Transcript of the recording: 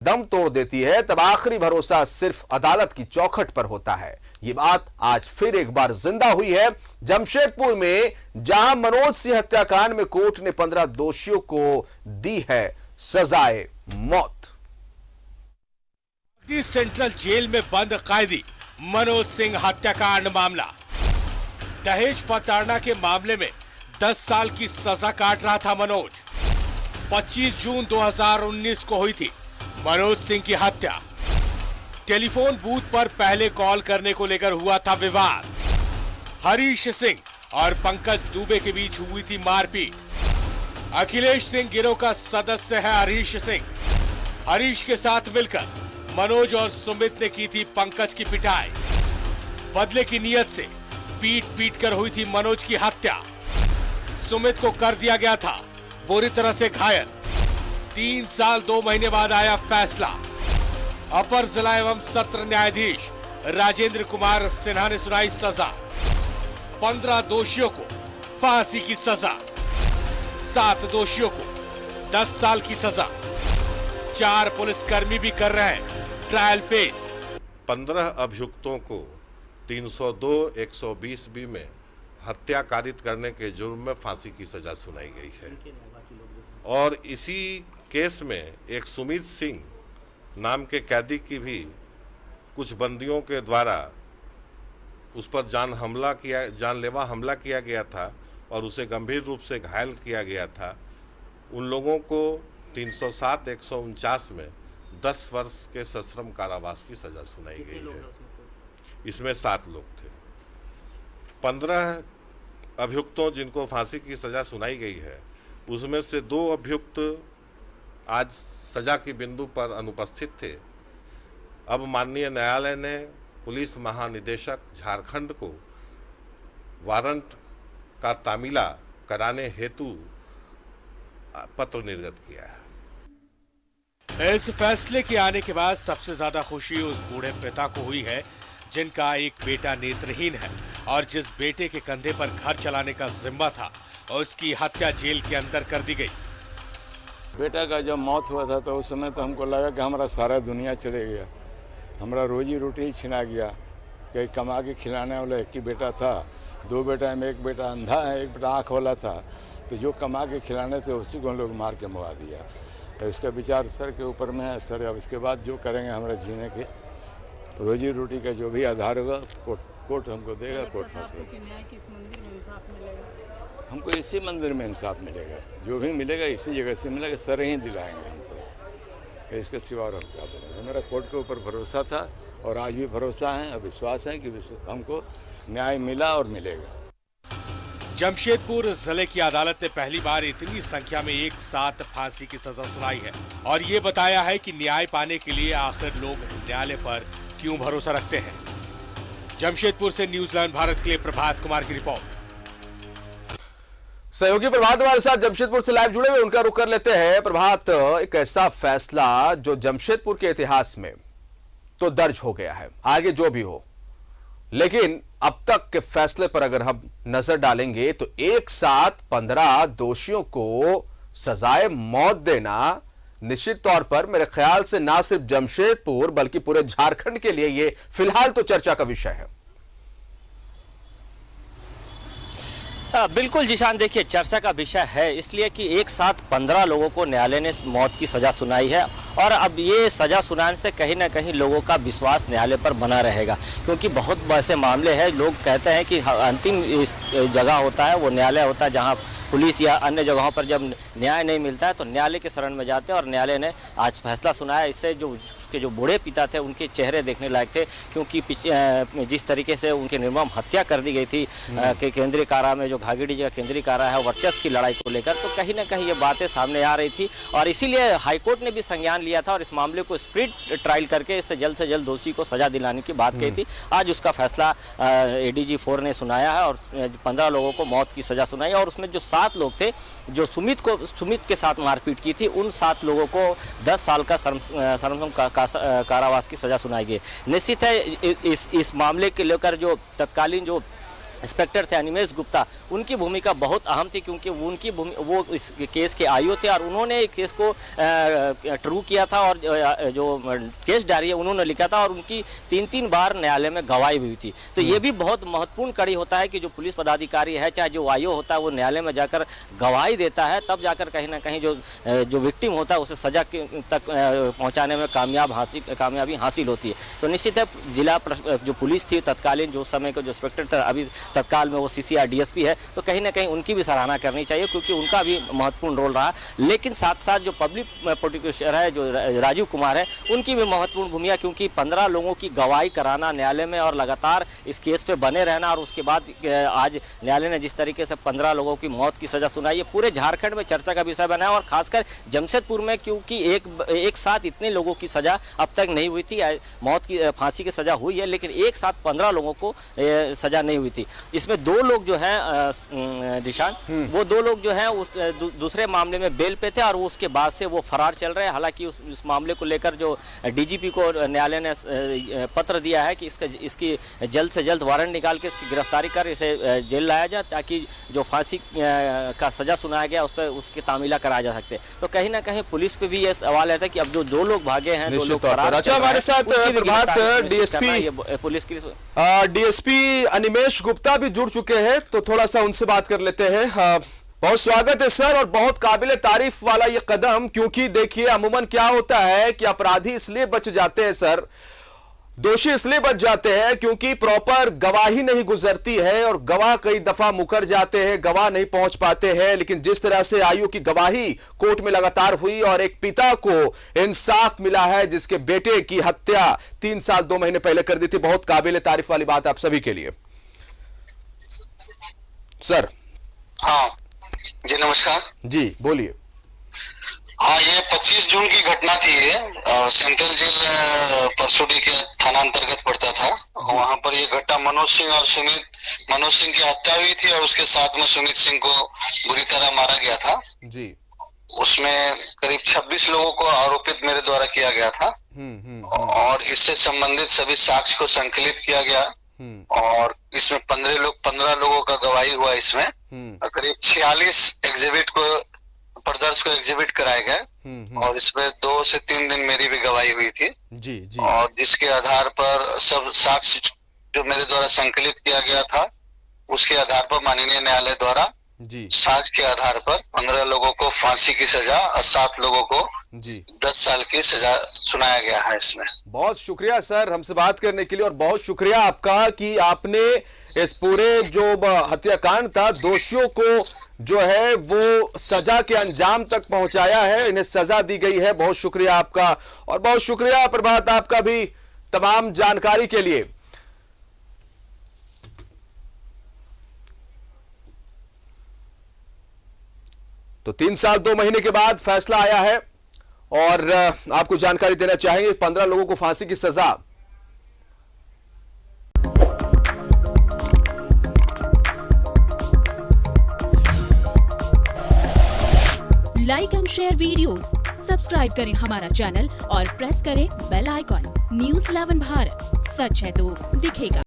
दम तोड़ देती है तब आखिरी भरोसा सिर्फ अदालत की चौखट पर होता है। ये बात आज फिर एक बार जिंदा हुई है जमशेदपुर में, जहां मनोज सिंह हत्याकांड में कोर्ट ने 15 दोषियों को दी है सजाए मौत। सेंट्रल जेल में बंद कैदी मनोज सिंह हत्याकांड मामला। दहेज प्रताड़ना के मामले में 10 साल की सजा काट रहा था मनोज। 25 जून 2019 को हुई थी मनोज सिंह की हत्या। टेलीफोन बूथ पर पहले कॉल करने को लेकर हुआ था विवाद। हरीश सिंह और पंकज दुबे के बीच हुई थी मारपीट। अखिलेश सिंह गिरोह का सदस्य है हरीश सिंह। हरीश के साथ मिलकर मनोज और सुमित ने की थी पंकज की पिटाई। बदले की नियत से पीट पीट कर हुई थी मनोज की हत्या। सुमित को कर दिया गया था बुरी तरह से घायल। 3 साल 2 महीने बाद आया फैसला। अपर जिला एवं सत्र न्यायाधीश राजेंद्र कुमार सिन्हा ने सुनाई सजा। 15 दोषियों को फांसी की सजा, 7 दोषियों को 10 साल की सजा। 4 पुलिसकर्मी भी कर रहे हैं ट्रायल फेस। 15 अभियुक्तों को 302, 120B में हत्या कारित करने के जुर्म में फांसी की सजा सुनाई गई है। और इसी केस में एक सुमित सिंह नाम के कैदी की भी कुछ बंदियों के द्वारा उस पर जानलेवा हमला किया गया था और उसे गंभीर रूप से घायल किया गया था। उन लोगों को 307, 149 में 10 वर्ष के सश्रम कारावास की सजा सुनाई गई है। इसमें 7 लोग थे। 15 अभियुक्तों जिनको फांसी की सजा सुनाई गई है, उसमें से 2 अभियुक्त आज सजा की बिंदु पर अनुपस्थित थे। अब माननीय न्यायालय ने पुलिस महानिदेशक झारखंड को वारंट का तामीला कराने हेतु पत्र निर्गत किया है। इस फैसले के आने के बाद सबसे ज्यादा खुशी उस बूढ़े पिता को हुई है जिनका एक बेटा नेत्रहीन है और जिस बेटे के कंधे पर घर चलाने का जिम्मा था और उसकी हत्या जेल के अंदर कर दी गई। बेटा का जब मौत हुआ था तो उस समय तो हमको लगा कि हमारा सारा दुनिया चले गया, हमारा रोजी रोटी ही छिना गया। कहीं कमा के खिलाने वाला एक ही बेटा था, 2 बेटा में एक बेटा अंधा है, एक बेटा आँख वाला था, तो जो कमा के खिलाने थे उसी को हम लोग मार के मुआ दिया। तो इसका विचार सर के ऊपर में है। सर अब इसके बाद जो करेंगे हमारे जीने के रोजी रोटी का जो भी आधार होगा कोर्ट हमको देगा। कोर्ट फैसला हमको इसी मंदिर में इंसाफ मिलेगा, जो भी मिलेगा इसी जगह से मिलेगा। सर ही दिलाएंगे हमको, इसके सिवा और हम क्या बोलेंगे। मेरा कोर्ट के ऊपर भरोसा था और आज भी भरोसा है और विश्वास है कि हमको न्याय मिला और मिलेगा। जमशेदपुर जिले की अदालत ने पहली बार इतनी संख्या में एक साथ फांसी की सजा सुनाई है और ये बताया है कि न्याय पाने के लिए आखिर लोग न्यायालय पर क्यों भरोसा रखते हैं। जमशेदपुर से न्यूजीलैंड भारत के लिए प्रभात कुमार की रिपोर्ट। सहयोगी प्रभात हमारे साथ जमशेदपुर से लाइव जुड़े हुए, उनका रुख कर लेते हैं। प्रभात, एक ऐसा फैसला जो जमशेदपुर के इतिहास में तो दर्ज हो गया है, आगे जो भी हो, लेकिन अब तक के फैसले पर अगर हम नजर डालेंगे तो एक साथ 15 दोषियों को सजाए मौत देना निश्चित तौर पर मेरे ख्याल से ना सिर्फ जमशेदपुर बल्कि पूरे झारखंड के लिए ये फिलहाल तो चर्चा का विषय है। बिल्कुल जिशान, देखिए चर्चा का विषय है इसलिए कि एक साथ 15 लोगों को न्यायालय ने मौत की सजा सुनाई है और अब ये सजा सुनाने से कहीं ना कहीं लोगों का विश्वास न्यायालय पर बना रहेगा, क्योंकि बहुत ऐसे मामले हैं लोग कहते हैं कि अंतिम जगह होता है वो न्यायालय होता है, जहां पुलिस या अन्य जगहों पर जब न्याय नहीं मिलता है तो न्यायालय के शरण में जाते हैं। और न्यायालय ने आज फैसला सुनाया। इससे जो बूढ़े पिता थे उनके चेहरे देखने लायक थे, क्योंकि जिस तरीके से उनकी निर्मम हत्या कर दी गई थी कि केंद्रीय कारा में, जो घाघीडीह का केंद्रीय कारा है, वर्चस्व की लड़ाई को लेकर, तो कहीं ना कहीं ये बातें सामने आ रही थी और इसीलिए हाईकोर्ट ने भी संज्ञान लिया था और इस मामले को स्पीड ट्रायल करके इससे जल्द दोषी को सजा दिलाने की बात कही थी। आज उसका फैसला ADG 4 ने सुनाया है और 15 लोगों को मौत की सजा सुनाई और उसमें जो 7 लोग थे जो सुमित के साथ मारपीट की थी, उन 7 लोगों को 10 साल का सश्रम कारावास की सजा सुनाई गई। निश्चित है इस मामले के लेकर जो तत्कालीन जो इंस्पेक्टर थे अनिमेश गुप्ता, उनकी भूमिका बहुत अहम थी क्योंकि वो इस केस के आईओ थे और उन्होंने केस को ट्रू किया था और जो केस डायरी है उन्होंने लिखा था और उनकी 3 बार न्यायालय में गवाही हुई थी। तो ये भी बहुत महत्वपूर्ण कड़ी होता है कि जो पुलिस पदाधिकारी है चाहे जो आईओ होता है वो न्यायालय में जाकर गवाही देता है, तब जाकर कहीं ना कहीं जो विक्टिम होता है उसे सजा तक पहुँचाने में कामयाबी हासिल होती है। तो निश्चित है जिला जो पुलिस थी तत्कालीन जो समय का जो इंस्पेक्टर था, अभी तत्काल में वो सीसीआर डीएसपी है, तो कहीं ना कहीं उनकी भी सराहना करनी चाहिए क्योंकि उनका भी महत्वपूर्ण रोल रहा। लेकिन साथ साथ जो पब्लिक प्रोसिक्यूटर है जो राजीव कुमार है, उनकी भी महत्वपूर्ण भूमिका, क्योंकि 15 लोगों की गवाही कराना न्यायालय में और लगातार इस केस पे बने रहना और उसके बाद आज न्यायालय ने जिस तरीके से 15 लोगों की मौत की सजा सुनाई है, पूरे झारखंड में चर्चा का विषय बना है और खासकर जमशेदपुर में, क्योंकि एक साथ इतने लोगों की सजा अब तक नहीं हुई थी। मौत की फांसी की सजा हुई है लेकिन एक साथ 15 लोगों को सजा नहीं हुई थी। इसमें 2 लोग जो हैं दिशान, वो 2 लोग जो हैं उस दूसरे मामले में बेल पे थे और उसके बाद से वो फरार चल रहे हैं। हालांकि उस मामले को लेकर जो डीजीपी को न्यायालय ने पत्र दिया है कि इसकी जल्द से जल्द वारंट निकाल के इसकी गिरफ्तारी कर इसे जेल लाया जाए ताकि जो फांसी का सजा सुनाया गया उस पर उसकी तामीला कराया जा सकते। तो कहीं ना कहीं पुलिस पे भी ये सवाल है कि अब जो 2 लोग भागे हैं, 2 लोग फरार। अच्छा, हमारे साथ प्रभात डीएसपी पुलिस की डीएसपी अनिमेश गुप्ता भी जुड़ चुके हैं, तो थोड़ा सा उनसे बात कर लेते हैं। बहुत स्वागत है सर, और बहुत काबिले तारीफ वाला ये कदम, क्योंकि देखिए अमूमन क्या होता है कि अपराधी इसलिए बच जाते हैं सर, दोषी इसलिए बच जाते हैं क्योंकि प्रॉपर गवाही नहीं गुजरती है और गवाह कई दफा मुकर जाते हैं, गवाह नहीं पहुंच पाते हैं। लेकिन जिस तरह से आयु की गवाही कोर्ट में लगातार हुई और एक पिता को इंसाफ मिला है जिसके बेटे की हत्या 3 साल 2 महीने पहले कर दी थी, बहुत काबिले तारीफ वाली बात आप सभी के लिए सर। हाँ जी, नमस्कार जी, बोलिए। हाँ, ये 25 जून की घटना थी। ये सेंट्रल जेल परसोडी के थाना अंतर्गत पड़ता था। वहां पर ये घटना मनोज सिंह की हत्या हुई थी और उसके साथ में सुमित सिंह को बुरी तरह मारा गया था जी। उसमें करीब 26 लोगों को आरोपित मेरे द्वारा किया गया था और इससे संबंधित सभी साक्ष्य को संकलित किया गया और इसमें 15 लोगों का गवाही हुआ। इसमें करीब 46 एग्जिबिट को प्रदर्श को एग्जिबिट कराए गए और इसमें 2 से 3 दिन मेरी भी गवाही हुई थी जी जी। और जिसके आधार पर सब साक्ष्य जो मेरे द्वारा संकलित किया गया था उसके आधार पर माननीय न्यायालय द्वारा जी साक्ष्य के आधार पर 15 लोगों को फांसी की सजा और 7 लोगों को जी 10 साल की सजा सुनाया गया है इसमें। बहुत शुक्रिया सर हमसे बात करने के लिए, और बहुत शुक्रिया आपका कि आपने इस पूरे जो हत्याकांड था दोषियों को जो है वो सजा के अंजाम तक पहुंचाया है, इन्हें सजा दी गई है। बहुत शुक्रिया आपका, और बहुत शुक्रिया प्रभात आपका भी तमाम जानकारी के लिए। तो 3 साल 2 महीने के बाद फैसला आया है और आपको जानकारी देना चाहेंगे 15 लोगों को फांसी की सजा। Like and share videos, subscribe करें हमारा चैनल और प्रेस करें बेल आइकॉन। न्यूज़ 11 भारत, सच है तो दिखेगा।